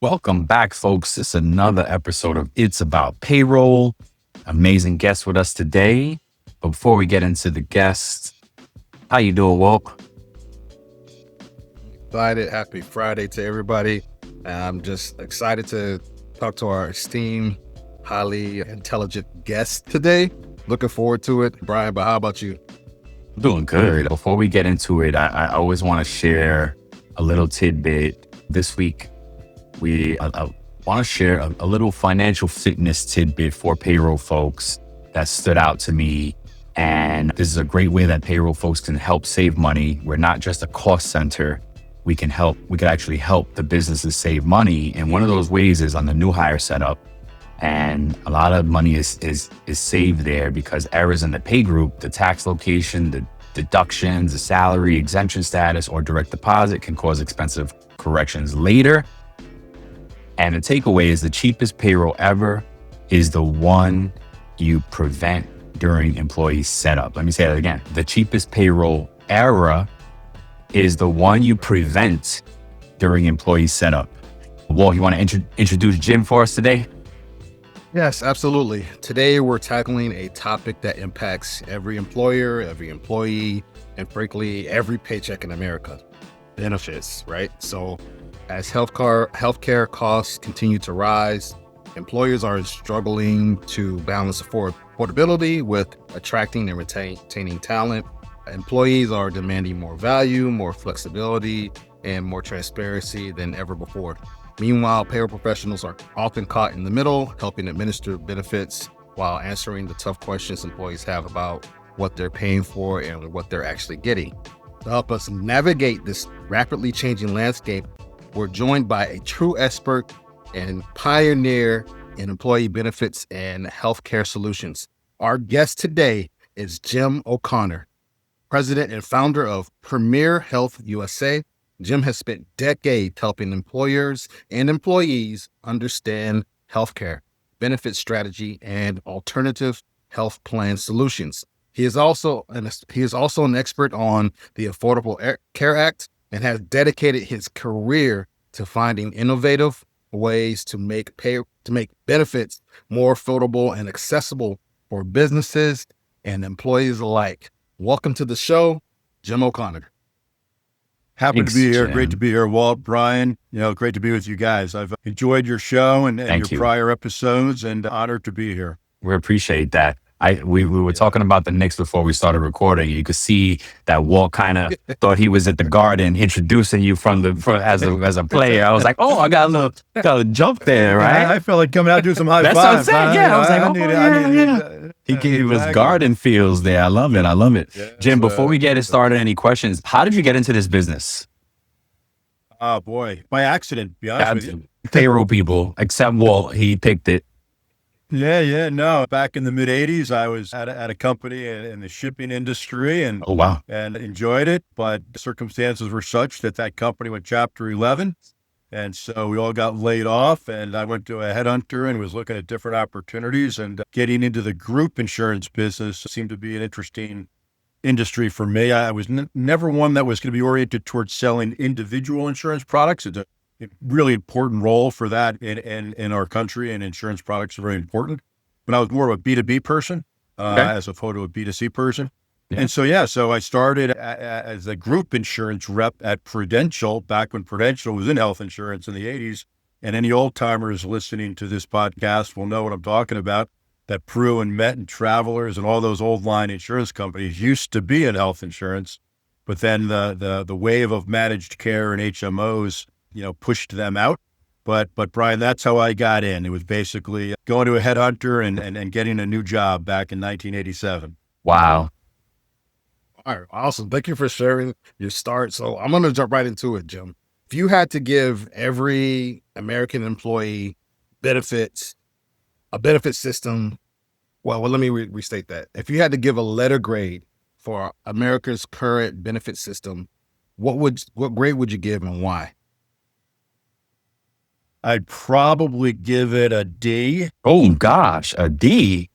Welcome back, folks. It's another episode of It's About Payroll. Amazing guest with us today. But before we get into the guest, how you doing, Walt? Excited. Happy Friday to everybody. I'm just excited to talk to our esteemed, highly intelligent guest today. Looking forward to it. Brian, but how about you? Doing good. Before we get into it, I always want to share a little tidbit. This week, I want to share a little financial fitness tidbit for payroll folks that stood out to me. And this is a great way that payroll folks can help save money. We're not just a cost center. We can actually help the businesses save money. And one of those ways is on the new hire setup. And a lot of money is saved there because errors in the pay group, the tax location, the deductions, the salary, exemption status, or direct deposit can cause expensive corrections later. And the takeaway is the cheapest payroll ever is the one you prevent during employee setup. Let me say that again. The cheapest payroll error is the one you prevent during employee setup. Walt, you want to introduce Jim for us today? Yes, absolutely. Today, we're tackling a topic that impacts every employer, every employee, and frankly, every paycheck in America. Benefits, right? So as healthcare costs continue to rise, employers are struggling to balance affordability with attracting and retaining talent. Employees are demanding more value, more flexibility, and more transparency than ever before. Meanwhile, payroll professionals are often caught in the middle, helping administer benefits while answering the tough questions employees have about what they're paying for and what they're actually getting. To help us navigate this rapidly changing landscape, we're joined by a true expert and pioneer in employee benefits and healthcare solutions. Our guest today is Jim O'Connor, president and founder of Premier Health USA. Jim has spent decades helping employers and employees understand healthcare, benefit strategy, and alternative health plan solutions. He is also an expert on the Affordable Care Act and has dedicated his career to finding innovative ways to make benefits more affordable and accessible for businesses and employees alike. Welcome to the show, Jim O'Connor. Happy Thanks, to be here. Jim. Great to be here, Walt, Brian. Great to be with you guys. I've enjoyed your show and Thank your you. prior episodes, and honored to be here. We appreciate that. We were talking about the Knicks before we started recording. You could see that Walt kind of thought he was at the Garden introducing you as a player. I was like, oh, I got a jump there, right? I felt like coming out and doing some high That's what I'm fives. saying. Yeah, I was like, I need yeah. He gave us garden feels there. I love it. Yeah, Jim, before we get it started, any questions? How did you get into this business? Oh boy, by accident. To be honest with you. Payroll people, except Walt, he picked it. Yeah. No, back in the mid '80s, I was at a company in the shipping industry, and Oh wow. enjoyed it. But circumstances were such that company went Chapter 11. And so we all got laid off, and I went to a headhunter and was looking at different opportunities, and getting into the group insurance business seemed to be an interesting industry for me. I was never one that was going to be oriented towards selling individual insurance products. It's a really important role for that in our country, and insurance products are very important. But I was more of a B2B person as opposed to a B2C person. Yeah. And so I started as a group insurance rep at Prudential back when Prudential was in health insurance in the 80s. And any old timers listening to this podcast will know what I'm talking about, that Pru and Met and Travelers and all those old line insurance companies used to be in health insurance. But then the wave of managed care and HMOs, pushed them out. But Brian, that's how I got in. It was basically going to a headhunter and getting a new job back in 1987. Wow. All right, awesome. Thank you for sharing your start. So I'm going to jump right into it, Jim. If you had to give every American employee a benefit system, well, let me restate that. If you had to give a letter grade for America's current benefit system, what grade would you give and why? I'd probably give it a D. Oh gosh, a D.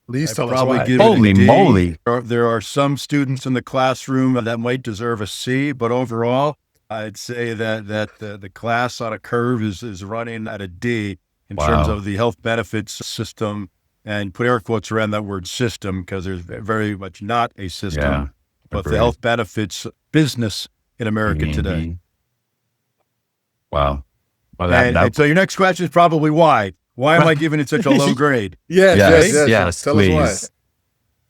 Please I'd tell us probably why. give it Holy a D. moly. There are some students in the classroom that might deserve a C, but overall, I'd say that the class on a curve is running at a D in terms Wow. of the health benefits system, and put air quotes around that word system because there's very much not a system, Yeah. but the Agreed. health benefits business in America today. Mhm. Wow. Well, And so your next question is probably why? Why am I giving it such a low grade? Yes, yes, Right? yes, yes. yes, Tell us why. please.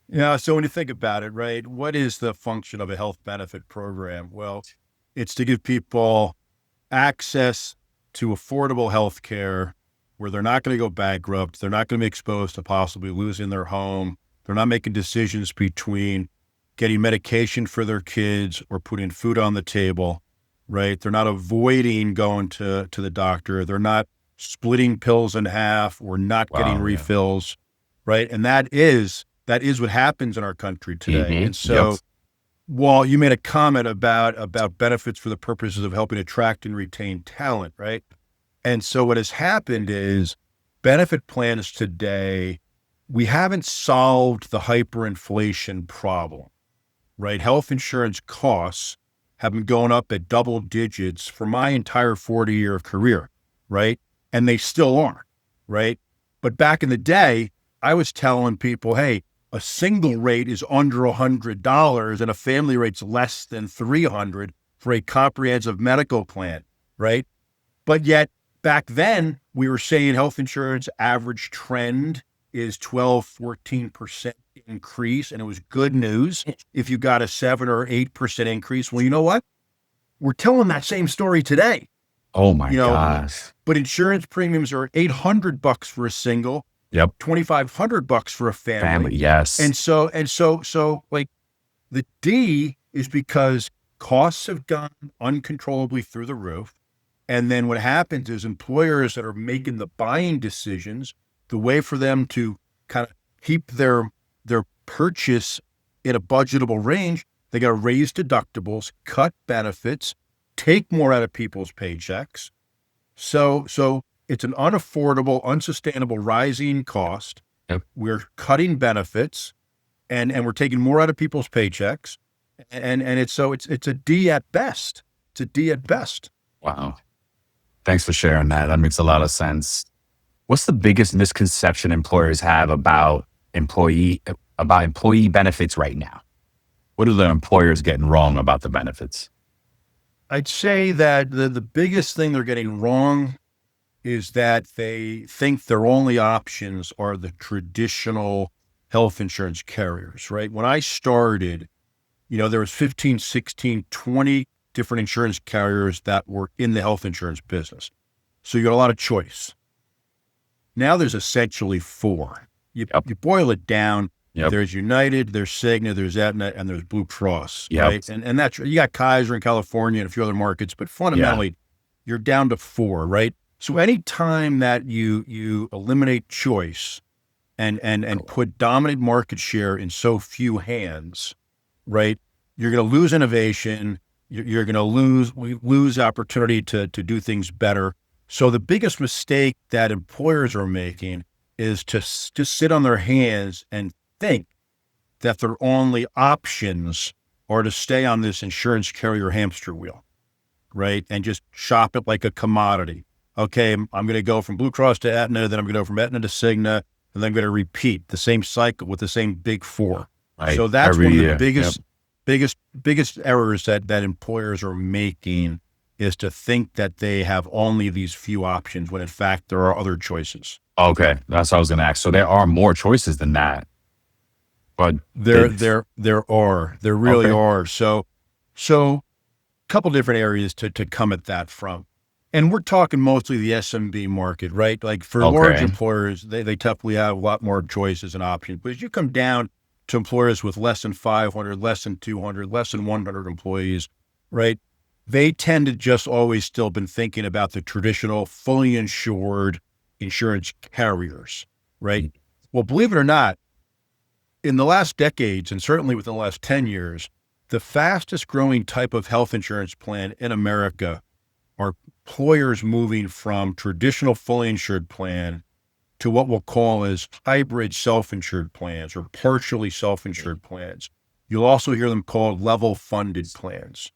Yeah. So when you think about it, right, what is the function of a health benefit program? Well, it's to give people access to affordable health care where they're not going to go bankrupt. They're not going to be exposed to possibly losing their home. They're not making decisions between getting medication for their kids or putting food on the table, right? They're not avoiding going to the doctor. They're not splitting pills in half or not getting Wow. Yeah. refills, right? And that is what happens in our country today. And Yep. so while you made a comment about benefits for the purposes of helping attract and retain talent, right? And so what has happened is benefit plans today, we haven't solved the hyperinflation problem, right? Health insurance costs have been going up at double digits for my entire 40-year career, right? And they still are, right? But back in the day, I was telling people, hey, a single rate is under $100 and a family rate's less than $300 for a comprehensive medical plan, right? But yet back then we were saying health insurance average trend is 12, 14% increase. And it was good news if you got a 7 or 8% increase. Well, you know what? We're telling that same story today, Oh my you know, gosh. but insurance premiums are $800 for a single, Yep. $2,500 for a family. Family. Yes. And so like the D is because costs have gone uncontrollably through the roof. And then what happens is employers that are making the buying decisions, the way for them to kind of keep their purchase in a budgetable range, they got to raise deductibles, cut benefits, take more out of people's paychecks. So it's an unaffordable, unsustainable rising cost. Yep. We're cutting benefits and we're taking more out of people's paychecks. And it's a D at best. It's a D at best. Wow. Thanks for sharing that. That makes a lot of sense. What's the biggest misconception employers have about employee benefits right now? What are the employers getting wrong about the benefits? I'd say that the biggest thing they're getting wrong is that they think their only options are the traditional health insurance carriers, right? When I started, there was 15, 16, 20 different insurance carriers that were in the health insurance business. So you got a lot of choice. Now there's essentially 4. You boil it down. Yep. There's United, there's Cigna, there's Aetna, and there's Blue Cross, Yep. right? And that's, you got Kaiser in California and a few other markets, but fundamentally you're down to 4, right? So anytime that you eliminate choice and put dominant market share in so few hands, right? You're going to lose innovation. You're going to lose opportunity to do things better. So the biggest mistake that employers are making is to just sit on their hands and think that their only options are to stay on this insurance carrier hamster wheel, right? And just shop it like a commodity. Okay, I'm going to go from Blue Cross to Aetna, then I'm going to go from Aetna to Cigna, and then I'm going to repeat the same cycle with the same big 4. Right. So that's Every one of the year. biggest errors that employers are making, is to think that they have only these few options when in fact there are other choices. Okay, that's what I was going to ask. So there are more choices than that, but There really Okay. are. So a couple different areas to come at that from. And we're talking mostly the SMB market, right? Like for large Okay. employers, they typically have a lot more choices and options. But as you come down to employers with less than 500, less than 200, less than 100 employees, right? They tend to just always still been thinking about the traditional fully insured insurance carriers, right? Well, believe it or not, in the last decades, and certainly within the last 10 years, the fastest growing type of health insurance plan in America are employers moving from traditional fully insured plan to what we'll call as hybrid self-insured plans or partially self-insured plans. You'll also hear them called level funded plans.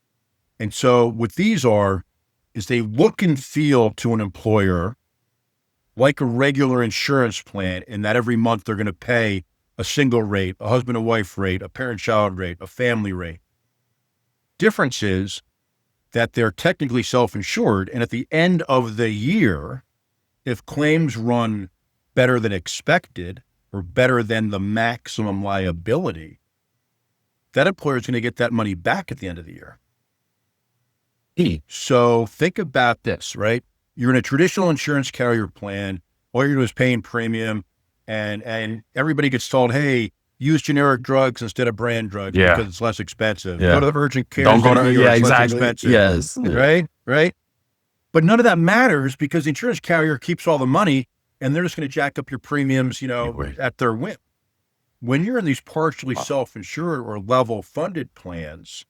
And so what these is they look and feel to an employer like a regular insurance plan, in that every month they're going to pay a single rate, a husband and wife rate, a parent-child rate, a family rate. Difference is that they're technically self-insured, and at the end of the year, if claims run better than expected or better than the maximum liability, that employer is going to get that money back at the end of the year. So think about this, right? You're in a traditional insurance carrier plan. All you're doing is paying premium, and everybody gets told, hey, use generic drugs instead of brand drugs because it's less expensive. Go to the urgent care. Don't go to, less exactly. expensive. Yes. Right. But none of that matters because the insurance carrier keeps all the money, and they're just going to jack up your premiums, at their whim. When you're in these partially self-insured or level funded plans,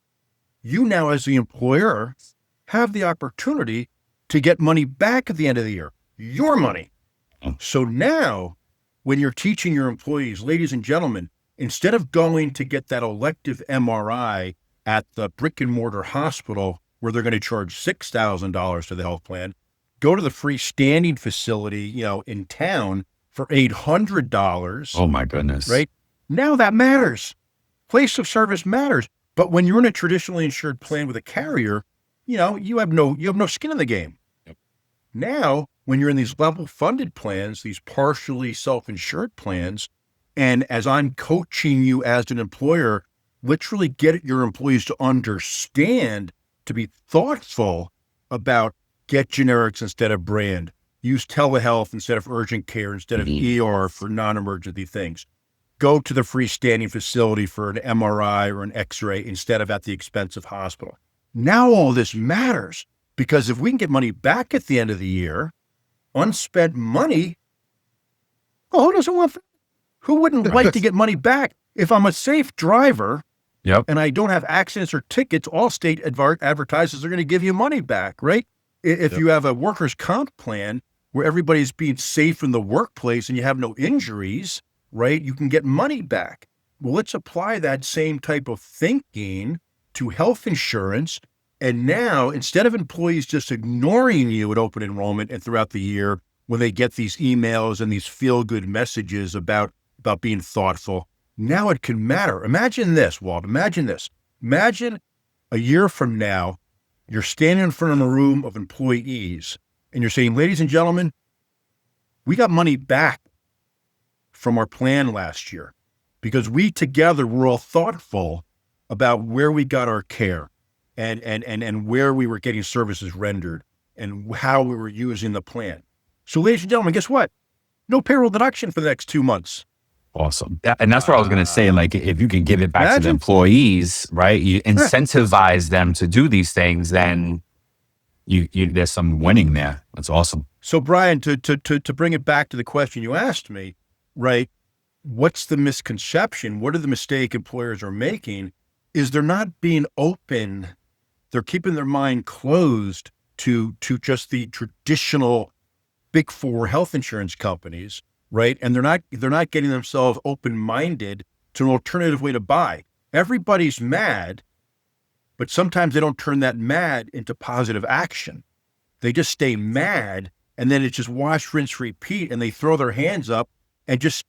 you now as the employer have the opportunity to get money back at the end of the year, your money. So now when you're teaching your employees, ladies and gentlemen, instead of going to get that elective MRI at the brick and mortar hospital where they're going to charge $6,000 to the health plan, go to the freestanding facility, in town for $800. Oh my goodness. Right? Now that matters. Place of service matters. But when you're in a traditionally insured plan with a carrier, you have no skin in the game. Yep. Now, when you're in these level funded plans, these partially self-insured plans, and as I'm coaching you as an employer, literally get your employees to understand, to be thoughtful about get generics instead of brand, use telehealth instead of urgent care, instead of ER for non-emergency things. Go to the freestanding facility for an MRI or an X-ray instead of at the expensive hospital. Now all this matters because if we can get money back at the end of the year, unspent money, who doesn't want that? Who wouldn't like to get money back? If I'm a safe driver and I don't have accidents or tickets, Allstate advertises they're going to give you money back, right? If you have a workers' comp plan where everybody's being safe in the workplace and you have no injuries, right, you can get money back. Well, let's apply that same type of thinking to health insurance. And now, instead of employees just ignoring you at open enrollment and throughout the year when they get these emails and these feel-good messages about being thoughtful, now it can matter. Imagine this, Walt. Imagine this. Imagine a year from now, you're standing in front of a room of employees and you're saying, ladies and gentlemen, we got money back from our plan last year because we together were all thoughtful about where we got our care and where we were getting services rendered and how we were using the plan. So ladies and gentlemen, guess what? No payroll deduction for the next 2 months. Awesome. And that's what I was going to say. Like, if you can give it back to the employees, right? You incentivize them to do these things, then you there's some winning there. That's awesome. So Brian, to bring it back to the question you asked me, right? What's the misconception? What are the mistake employers are making? Is they're not being open. They're keeping their mind closed to just the traditional big four health insurance companies, right? And they're not getting themselves open-minded to an alternative way to buy. Everybody's mad, but sometimes they don't turn that mad into positive action. They just stay mad, and then it's just wash, rinse, repeat, and they throw their hands up and just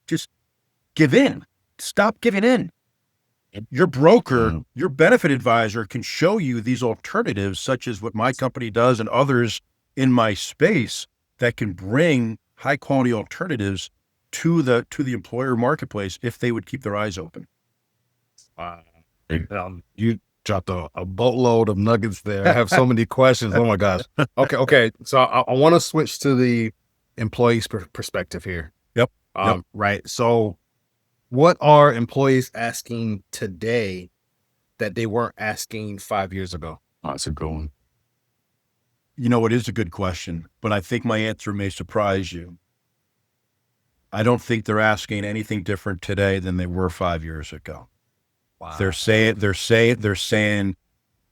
give in. Stop giving in. Your broker, your benefit advisor can show you these alternatives, such as what my company does and others in my space that can bring high quality alternatives to the employer marketplace if they would keep their eyes open. You dropped a boatload of nuggets there. I have so many questions. Oh my gosh. Okay. So I want to switch to the employee's perspective here. Yep. Right. So what are employees asking today that they weren't asking 5 years ago? Oh, that's a good one. It is a good question, but I think my answer may surprise you. I don't think they're asking anything different today than they were 5 years ago. Wow. They're saying,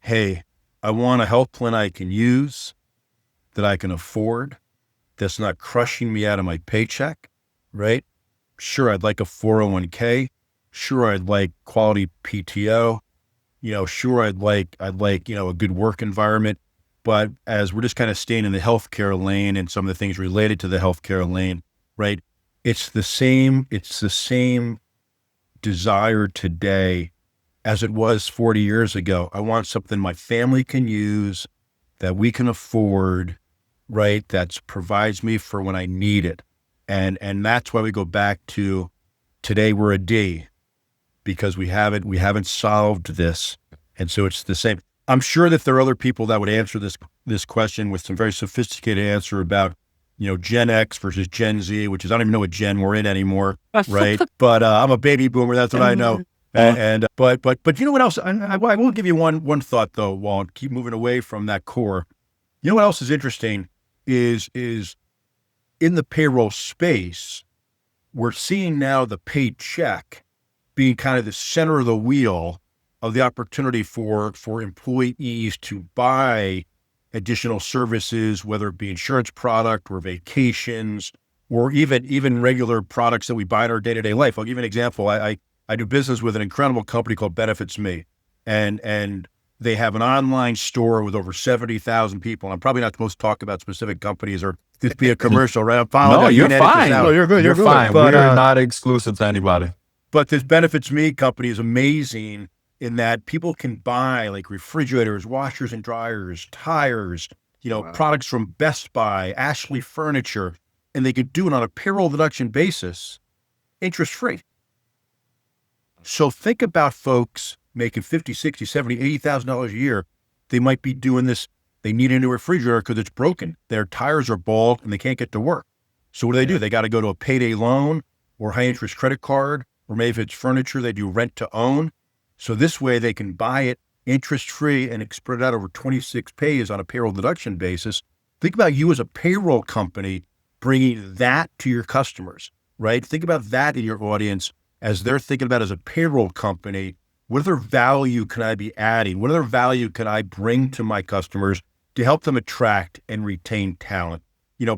hey, I want a health plan I can use, that I can afford, that's not crushing me out of my paycheck, right? Sure, I'd like a 401k. Sure, I'd like quality PTO. sure, I'd like, a good work environment, but as we're just kind of staying in the healthcare lane and some of the things related to the healthcare lane, right? It's the same desire today as it was 40 years ago. I want something my family can use, that we can afford, right? That provides me for when I need it. And that's why we go back to today we're a D, because we haven't solved this. And so it's the same. I'm sure that there are other people that would answer this question with some very sophisticated answer about, Gen X versus Gen Z, which is, I don't even know what gen we're in anymore, right? But I'm a baby boomer. That's what I know. But you know what else? I will give you one thought though, Walt. Keep moving away from that core. You know what else is interesting is in the payroll space, we're seeing now the paycheck being kind of the center of the wheel of the opportunity for employees to buy additional services, whether it be insurance product or vacations, or even regular products that we buy in our day-to-day life. I'll give you an example. I do business with an incredible company called Benefits Me, and they have an online store with over 70,000 people. And I'm probably not supposed to talk about specific companies or this be a commercial, right? I apologize. No, you're fine. No, you're good. You're fine. But, We're not exclusive to anybody. But this Benefits Me company is amazing in that people can buy like refrigerators, washers and dryers, tires, Wow. products from Best Buy, Ashley Furniture, and they could do it on a payroll deduction basis, interest free. So think about folks making $50, $60, $70, $80,000 a year. They might be doing this. They need a new refrigerator because it's broken. Their tires are bald and they can't get to work. So what do? They got to go to a payday loan or high interest credit card, or maybe if it's furniture, they do rent to own. So this way they can buy it interest free and spread it out over 26 pays on a payroll deduction basis. Think about you as a payroll company bringing that to your customers, right? Think about that in your audience as they're thinking about as a payroll company, what other value can I be adding? What other value can I bring to my customers to help them attract and retain talent?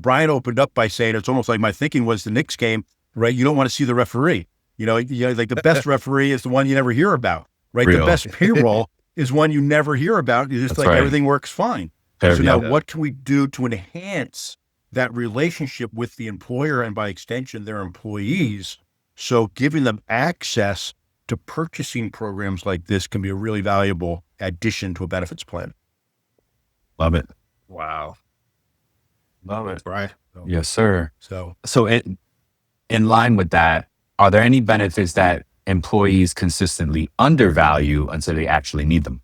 Brian opened up by saying, it's almost like my thinking was the Knicks game, right? You don't want to see the referee. Like the best referee is the one you never hear about, right? Real. The best payroll is one you never hear about. It's just That's like right. everything works fine. Fair, So yeah. now what can we do to enhance that relationship with the employer and by extension, their employees? So giving them access to purchasing programs like this can be a really valuable addition to a benefits plan. Love it. Wow. Love it. Right. Yes, sir. So So in line with that, are there any benefits that employees consistently undervalue until they actually need them?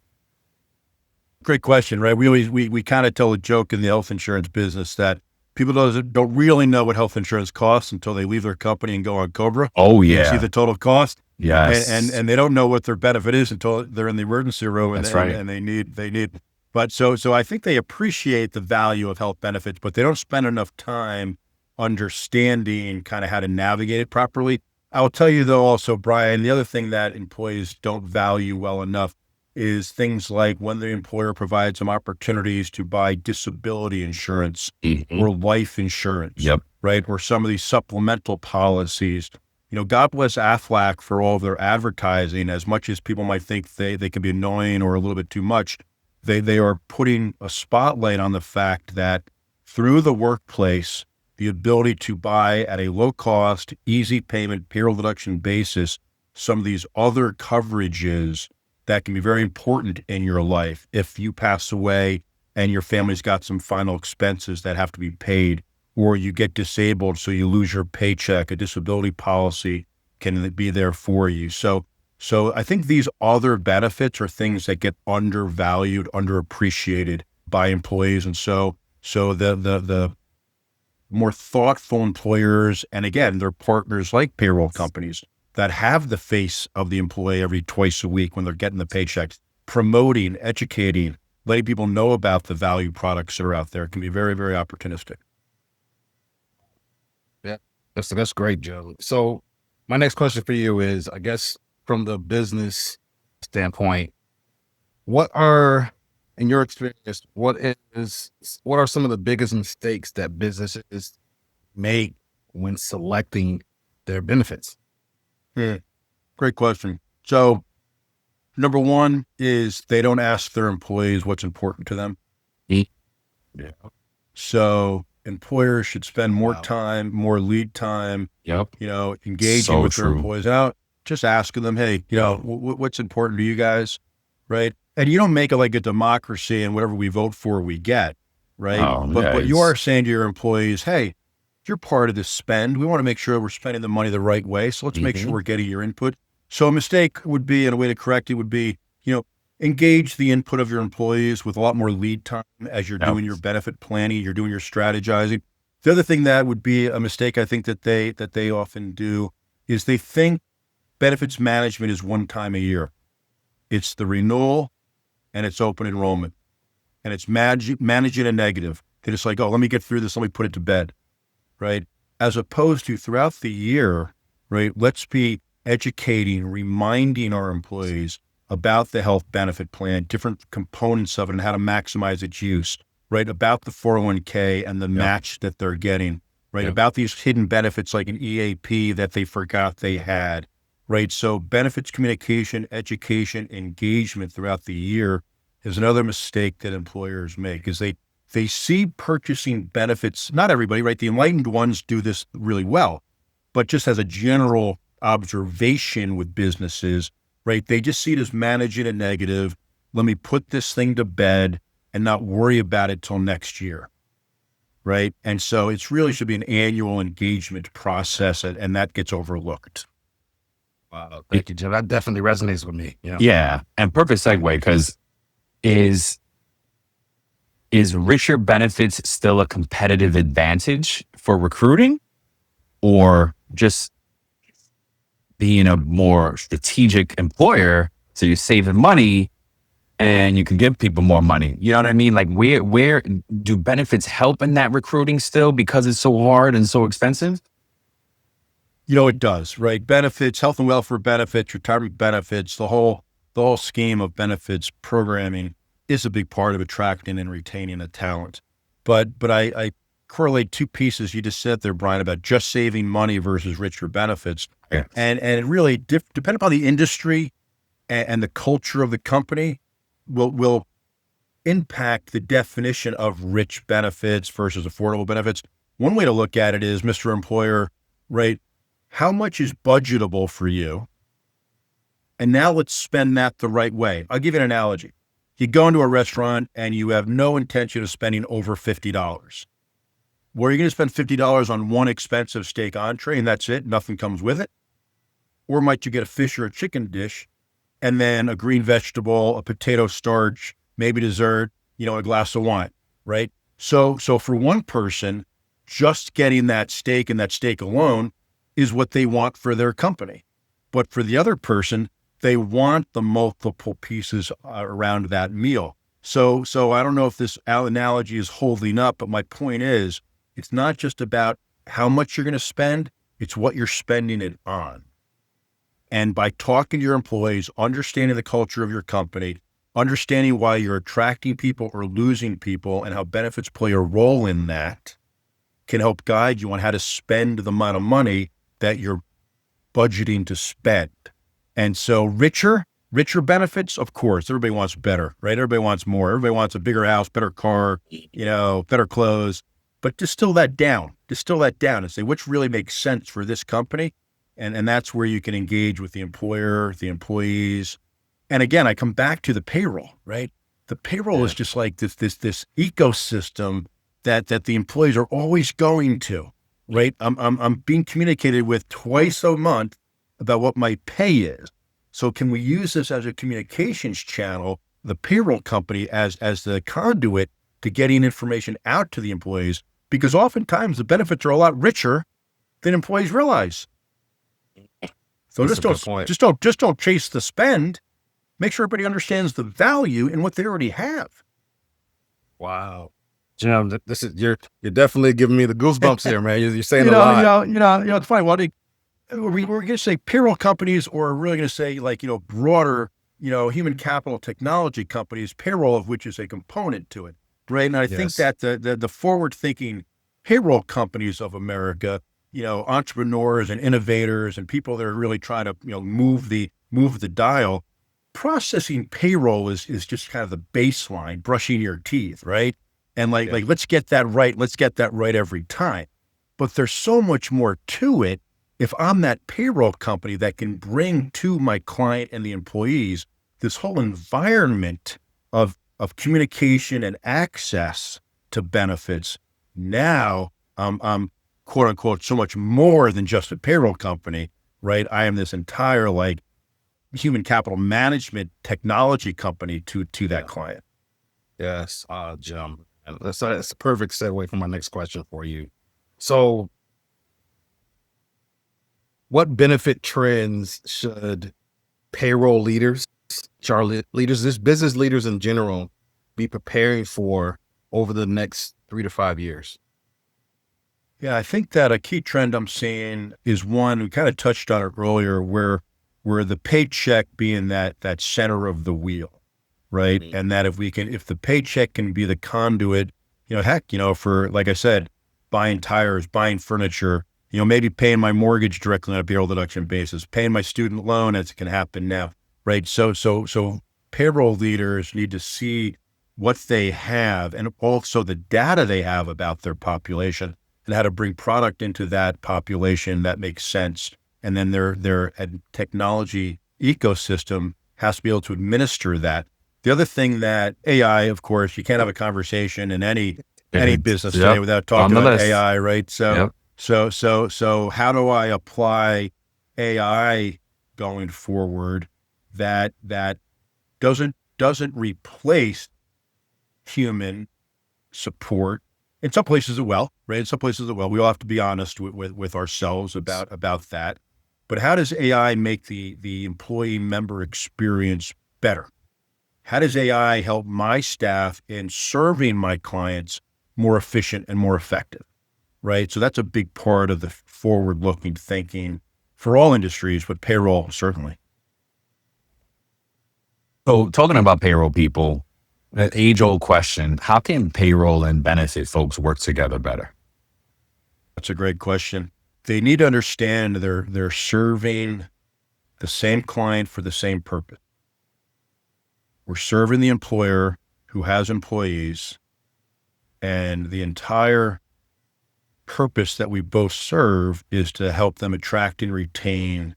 great question, right? We kind of tell a joke in the health insurance business that people don't really know what health insurance costs until they leave their company and go on Cobra. Oh, and yeah. see the total cost. Yes. And they don't know what their benefit is until they're in the emergency room and, That's right. and they need. But so I think they appreciate the value of health benefits, but they don't spend enough time understanding kind of how to navigate it properly. I will tell you though, also, Brian, the other thing that employees don't value well enough is things like when the employer provides them opportunities to buy disability insurance Mhm. or life insurance, Yep. right? Or some of these supplemental policies. God bless Aflac for all of their advertising. As much as people might think they can be annoying or a little bit too much, they are putting a spotlight on the fact that through the workplace, the ability to buy at a low cost, easy payment, payroll deduction basis, some of these other coverages that can be very important in your life. If you pass away and your family's got some final expenses that have to be paid, or you get disabled, so you lose your paycheck, a disability policy can be there for you. So I think these other benefits are things that get undervalued, underappreciated by employees. And so the more thoughtful employers, and again, they're partners like payroll companies that have the face of the employee every twice a week when they're getting the paychecks, promoting, educating, letting people know about the value products that are out there can be very, very opportunistic. Yeah, that's great, Joe. So my next question for you is, I guess from the business standpoint, what are, in your experience, what are some of the biggest mistakes that businesses make when selecting their benefits? Great question. So Number one is they don't ask their employees what's important to them. Yeah. So employers should spend more Wow. time, more lead time, Yep. engaging So with their true. employees out, just asking them, hey, what's important to you guys, right? And you don't make it like a democracy and whatever we vote for, we get, right? Oh, But yeah. you are saying to your employees, hey, you're part of this spend. We want to make sure we're spending the money the right way. So let's make sure we're getting your input. So a mistake would be, and a way to correct it would be, engage the input of your employees with a lot more lead time as you're doing your benefit planning, you're doing your strategizing. The other thing that would be a mistake, I think that they often do is they think benefits management is one time a year. It's the renewal and it's open enrollment and it's managing a negative. They're just like, oh, let me get through this. Let me put it to bed, right? As opposed to throughout the year, right? Let's be educating, reminding our employees about the health benefit plan, different components of it and how to maximize its use, right? About the 401k and the match that they're getting, right? About these hidden benefits like an EAP that they forgot they had, right? So benefits communication, education, engagement throughout the year is another mistake that employers make is they see purchasing benefits, not everybody, right? The enlightened ones do this really well, but just as a general observation with businesses, right? They just see it as managing a negative. Let me put this thing to bed and not worry about it till next year, right? And so it's really should be an annual engagement process, and that gets overlooked. Wow. Thank you, Jim. That definitely resonates with me. Yeah. Yeah. And perfect segue, because is richer benefits still a competitive advantage for recruiting, or just being a more strategic employer so you're saving money and you can give people more money? You know what I mean? Like where do benefits help in that recruiting still because it's so hard and so expensive? It does, right? Benefits, health and welfare benefits, retirement benefits, the whole scheme of benefits programming is a big part of attracting and retaining a talent. But I correlate two pieces you just said there, Brian, about just saving money versus richer benefits. Yeah. And it really, depending upon the industry and the culture of the company, will impact the definition of rich benefits versus affordable benefits. One way to look at it is, Mr. Employer, right? How much is budgetable for you? And now let's spend that the right way. I'll give you an analogy. You go into a restaurant and you have no intention of spending over $50. Where are you going to spend $50 on one expensive steak entree and that's it? Nothing comes with it. Or might you get a fish or a chicken dish and then a green vegetable, a potato starch, maybe dessert, a glass of wine, right? So for one person, just getting that steak and that steak alone is what they want for their company. But for the other person, they want the multiple pieces around that meal. So I don't know if this analogy is holding up, but my point is, it's not just about how much you're going to spend, it's what you're spending it on. And by talking to your employees, understanding the culture of your company, understanding why you're attracting people or losing people and how benefits play a role in that, can help guide you on how to spend the amount of money that you're budgeting to spend. And so richer benefits, of course, everybody wants better, right? Everybody wants more. Everybody wants a bigger house, better car, better clothes, but distill that down and say, which really makes sense for this company. And that's where you can engage with the employer, the employees. And again, I come back to the payroll, right? The payroll is just like this ecosystem that the employees are always going to, right? I'm being communicated with twice a month about what my pay is. So can we use this as a communications channel, the payroll company as the conduit to getting information out to the employees? Because oftentimes the benefits are a lot richer than employees realize. So just don't chase the spend. Make sure everybody understands the value in what they already have. Wow. Jim, you're definitely giving me the goosebumps here, man. You're saying a lot. It's funny. Well, we're going to say payroll companies, or we're really going to say broader, human capital technology companies, payroll of which is a component to it, right? And I think that the forward-thinking payroll companies of America, entrepreneurs and innovators and people that are really trying to, move the dial, processing payroll is just kind of the baseline, brushing your teeth, right? And like let's get that right. Let's get that right every time. But there's so much more to it. If I'm that payroll company that can bring to my client and the employees this whole environment of communication and access to benefits, now I'm quote unquote so much more than just a payroll company, right? I am this entire like human capital management technology company to that client. Yes, Jim. And that's a perfect segue for my next question for you. So, what benefit trends should payroll leaders, HR leaders, this business leaders in general, be preparing for over the next 3 to 5 years? Yeah, I think that a key trend I'm seeing is one, we kind of touched on it earlier, where the paycheck being that center of the wheel, right? Mhm. And that if the paycheck can be the conduit, heck, for, like I said, buying tires, buying furniture, maybe paying my mortgage directly on a payroll deduction basis, paying my student loan as it can happen now, right? So payroll leaders need to see what they have and also the data they have about their population and how to bring product into that population that makes sense. And then their technology ecosystem has to be able to administer that. The other thing that AI, of course, you can't have a conversation in any business today without talking about AI, right? So how do I apply AI going forward that doesn't replace human support? In some places it will, right? In some places it will. We all have to be honest with ourselves about that. But how does AI make the employee member experience better? How does AI help my staff in serving my clients more efficient and more effective, right? So that's a big part of the forward-looking thinking for all industries, but payroll certainly. So talking about payroll people, an age-old question, how can payroll and benefit folks work together better? That's a great question. They need to understand they're serving the same client for the same purpose. We're serving the employer who has employees, and the entire purpose that we both serve is to help them attract and retain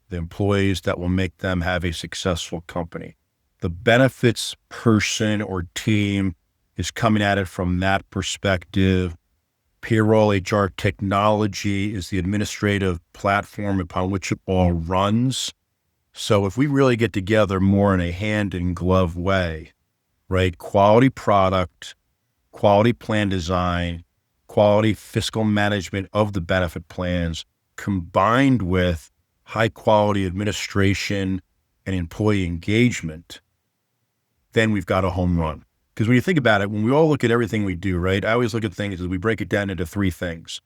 the employees that will make them have a successful company. The benefits person or team is coming at it from that perspective. Payroll HR technology is the administrative platform upon which it all runs. So if we really get together more in a hand in glove way, right? Quality product, quality plan design, quality fiscal management of the benefit plans, combined with high quality administration and employee engagement, then we've got a home run. Because when you think about it, when we all look at everything we do, right? I always look at things as we break it down into 3 things.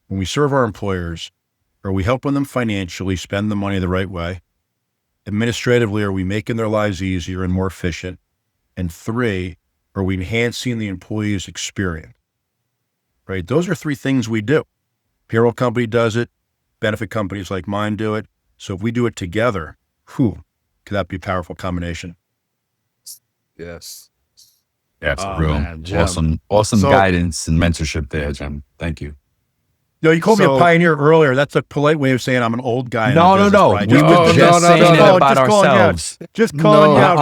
When we serve our employers, are we helping them financially spend the money the right way? Administratively, are we making their lives easier and more efficient? And 3, are we enhancing the employee's experience? Right? Those are 3 things we do. Payroll company does it. Benefit companies like mine do it. So if we do it together, could that be a powerful combination? Yes. That's Oh, real man, Jim. awesome So- guidance and mentorship there, Jim. Thank you. You called me So- a pioneer earlier. That's a polite way of saying I'm an old guy. No. in the business, right? We were just saying it no, about just calling you out. ourselves. Just calling you out,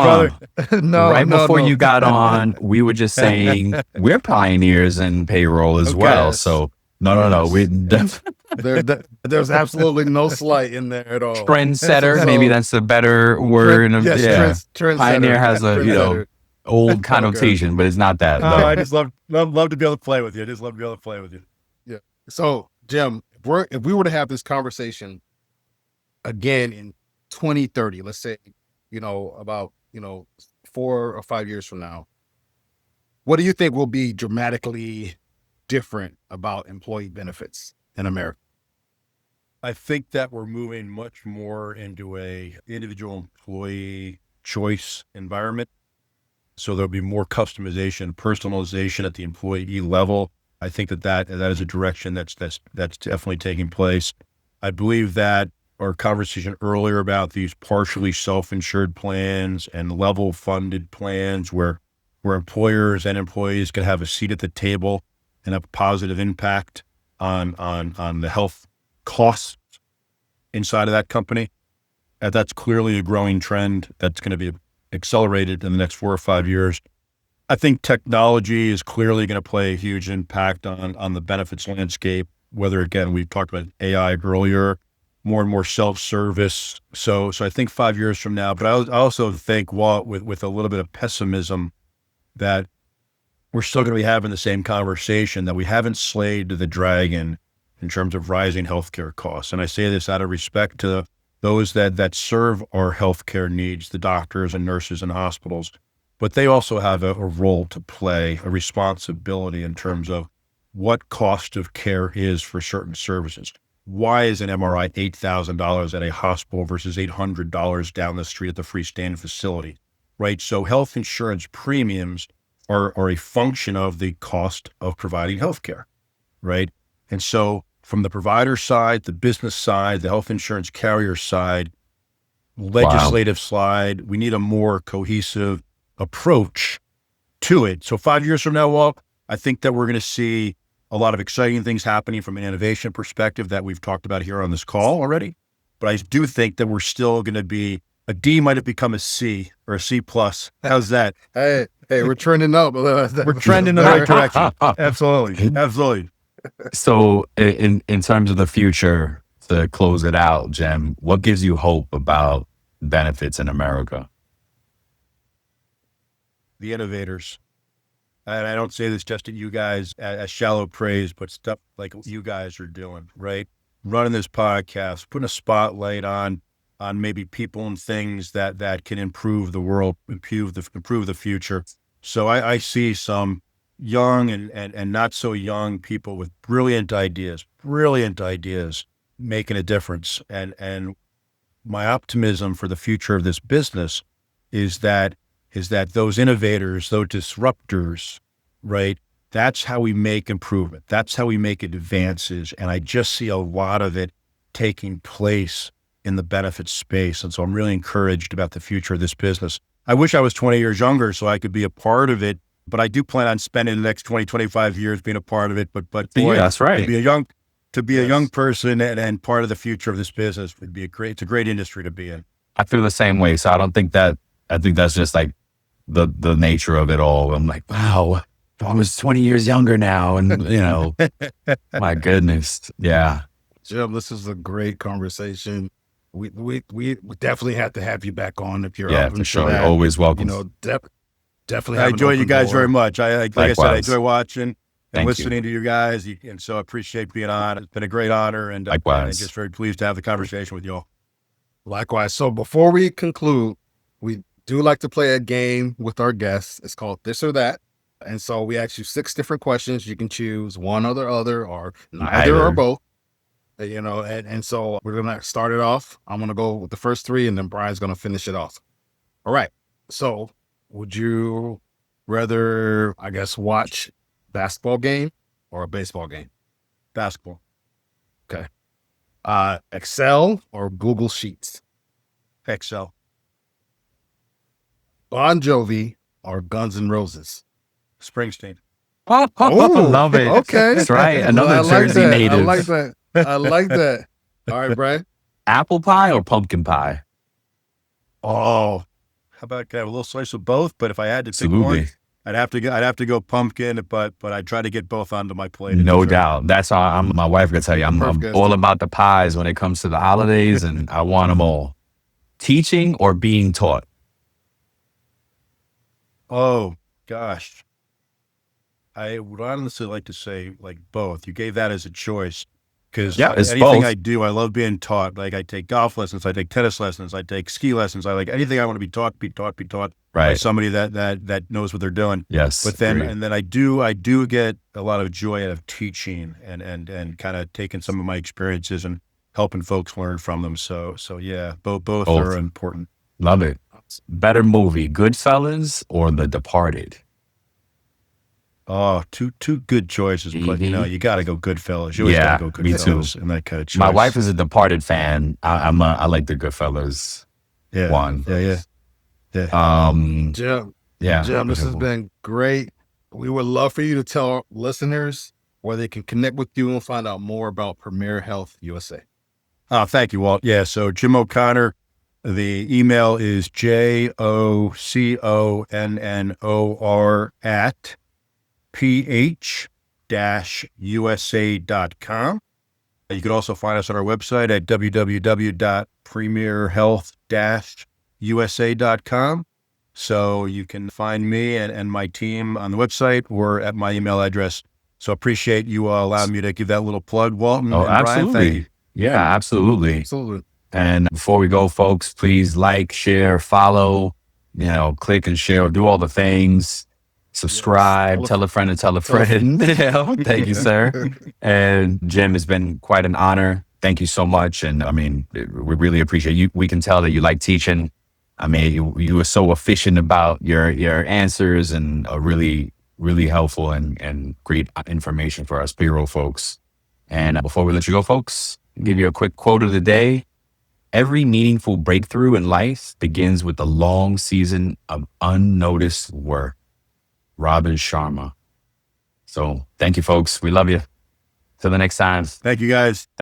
brother. No, Right no, before no. you got on, we were just saying we're pioneers in payroll as Okay. well. So no. We There's absolutely no slight in there at all. trendsetter. So- Maybe that's a better word. Yes, trendsetter. Pioneer has a Trendsetter. old connotation, but it's not that. Oh, though. I just love to be able to play with you. I just love to be able to play with you. So, Jim, if we were to have this conversation again in 2030, let's say, about 4 or 5 years from now, what do you think will be dramatically different about employee benefits in America? I think that we're moving much more into a individual employee choice environment. So there'll be more customization, personalization at the employee level. I think that is a direction that's definitely taking place. I believe that our conversation earlier about these partially self-insured plans and level funded plans where employers and employees can have a seat at the table and have a positive impact on the health costs inside of that company. And that's clearly a growing trend that's going to be accelerated in the next 4 or 5 years. I think technology is clearly going to play a huge impact on the benefits landscape, whether, again, we've talked about AI earlier, more and more self-service. So I think 5 years from now, but I also think, Walt, with a little bit of pessimism, that we're still going to be having the same conversation, that we haven't slayed the dragon in terms of rising healthcare costs. And I say this out of respect to those that serve our healthcare needs, the doctors and nurses and hospitals, but they also have a role to play, a responsibility in terms of what cost of care is for certain services. Why is an MRI $8,000 at a hospital versus $800 down the street at the freestanding facility, right? So health insurance premiums are a function of the cost of providing healthcare, right? And so from the provider side, the business side, the health insurance carrier side, legislative side, we need a more cohesive approach to it. So 5 years from now, Walt, I think that we're going to see a lot of exciting things happening from an innovation perspective that we've talked about here on this call already. But I do think that we're still going to be, a D might have become a C or a C plus. How's that? Hey, we're trending up. We're trending in the right direction. Absolutely. So in terms of the future, to close it out, Jem, what gives you hope about benefits in America? The innovators. And I don't say this just at you guys as shallow praise, but stuff like what you guys are doing, right? Running this podcast, putting a spotlight on maybe people and things that can improve the world, improve the future. So I see some young and not so young people with brilliant ideas making a difference. And my optimism for the future of this business is that those innovators, those disruptors, right? That's how we make improvement. That's how we make advances. And I just see a lot of it taking place in the benefits space. And so I'm really encouraged about the future of this business. I wish I was 20 years younger so I could be a part of it, but I do plan on spending the next 20, 25 years being a part of it. But boy, yeah, that's right. To be a young person and part of the future of this business would be it's a great industry to be in. I feel the same way. So I think that's just like the nature of it all. I'm like, wow, I was 20 years younger now. And my goodness. Yeah. Jim, this is a great conversation. We definitely have to have you back on if you're open for sure. that. You're always welcome. Definitely. I enjoy you guys very much. Like I said, I enjoy watching and listening to you guys. And so I appreciate being on. It's been a great honor. And I'm just very pleased to have the conversation with you all. Likewise. So before we conclude, we do like to play a game with our guests. It's called This or That. And so we ask you 6 different questions. You can choose one or the other, or neither or both. And so we're going to start it off. I'm going to go with the first 3 and then Brian's going to finish it off. All right. So would you rather, I guess, watch basketball game or a baseball game? Basketball. Okay. Excel or Google Sheets? Excel. Bon Jovi or Guns N' Roses? Springsteen. Oh, love it. Okay. That's right. Another Jersey native. I like that. All right, Brian. Apple pie or pumpkin pie? Oh, how about can I have a little slice of both? But if I had to pick one, I'd have to go pumpkin. But I try to get both onto my plate. No doubt. That's how my wife can tell you. I'm all about the pies when it comes to the holidays, and I want them all. Teaching or being taught? Oh gosh, I would honestly like to say like both. You gave that as a choice. Because anything both. I do, I love being taught. Like I take golf lessons, I take tennis lessons, I take ski lessons. I like anything I want to be taught by somebody that knows what they're doing. Yes. But then I do get a lot of joy out of teaching and kind of taking some of my experiences and helping folks learn from them. So yeah, both are important. Love it. Better movie, Goodfellas or The Departed? Oh, two good choices, but you got to go Goodfellas. You always got Yeah, to go me too. Goodfellas in that kind of choice. My wife is a Departed fan. I like the Goodfellas one. Yeah. Jim, Yeah. Jim, this has been great. We would love for you to tell our listeners where they can connect with you and find out more about Premier Health USA. Thank you, Walt. Yeah, so Jim O'Connor, the email is JOCONNOR at ph-usa.com. You can also find us on our website at www.premierhealth-usa.com. So you can find me and my team on the website or at my email address. So appreciate you allowing me to give that little plug, Walton and Brian. Absolutely. Thank you. Yeah, absolutely. Absolutely. And before we go, folks, please like, share, follow, click and share, do all the things. Subscribe, Yes. tell a friend and tell a friend. Thank you, sir. And Jim, it's been quite an honor. Thank you so much. And I mean, we really appreciate you. We can tell that you like teaching. I mean, you were so efficient about your answers and really, really helpful and great information for us payroll folks. And before we let you go, folks, I'll give you a quick quote of the day. Every meaningful breakthrough in life begins with a long season of unnoticed work. Robin Sharma. So thank you, folks. We love you. Till the next time. Thank you, guys.